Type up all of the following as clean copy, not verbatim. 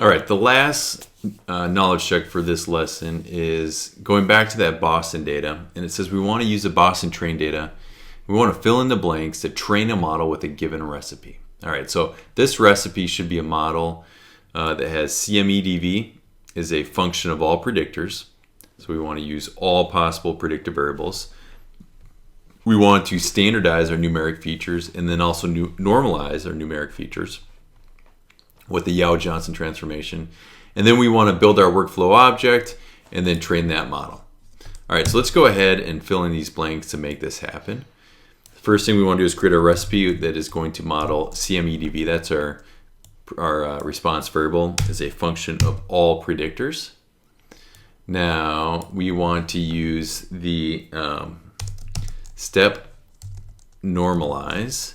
All right, the last knowledge check for this lesson is going back to that Boston data, and it says we want to use the Boston train data. We want to fill in the blanks to train a model with a given recipe. All right, so this recipe should be a model that has CMEDV is a function of all predictors. So we want to use all possible predictive variables. We want to standardize our numeric features and then also normalize our numeric features with the Yao-Johnson transformation. And then we want to build our workflow object and then train that model. All right, so let's go ahead and fill in these blanks to make this happen. The first thing we want to do is create a recipe that is going to model CMEDV. That's our response variable is a function of all predictors. Now we want to use the step normalize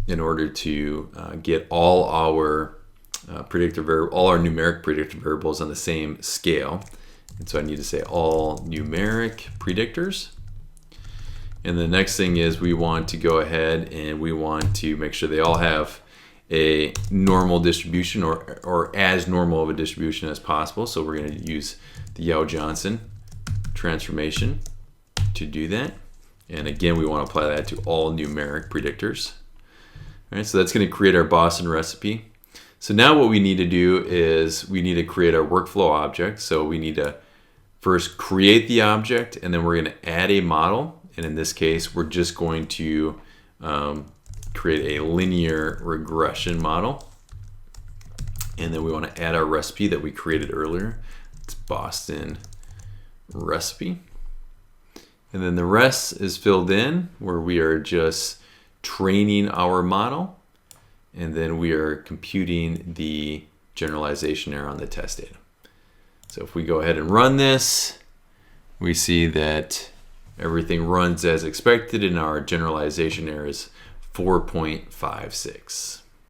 in order to get all our all our numeric predictive variables on the same scale. And so I need to say all numeric predictors. And the next thing is we want to go ahead and we want to make sure they all have a normal distribution or as normal of a distribution as possible. So we're going to use the Yao-Johnson transformation to do that. And again, we want to apply that to all numeric predictors. All right, so that's going to create our Boston recipe. So now what we need to do is we need to create our workflow object. So we need to first create the object, and then we're going to add a model. And in this case, we're just going to create a linear regression model. And then we want to add our recipe that we created earlier. It's Boston recipe. And then the rest is filled in where we are just training our model, and then we are computing the generalization error on the test data. So if we go ahead and run this, we see that everything runs as expected and our generalization error is 4.56.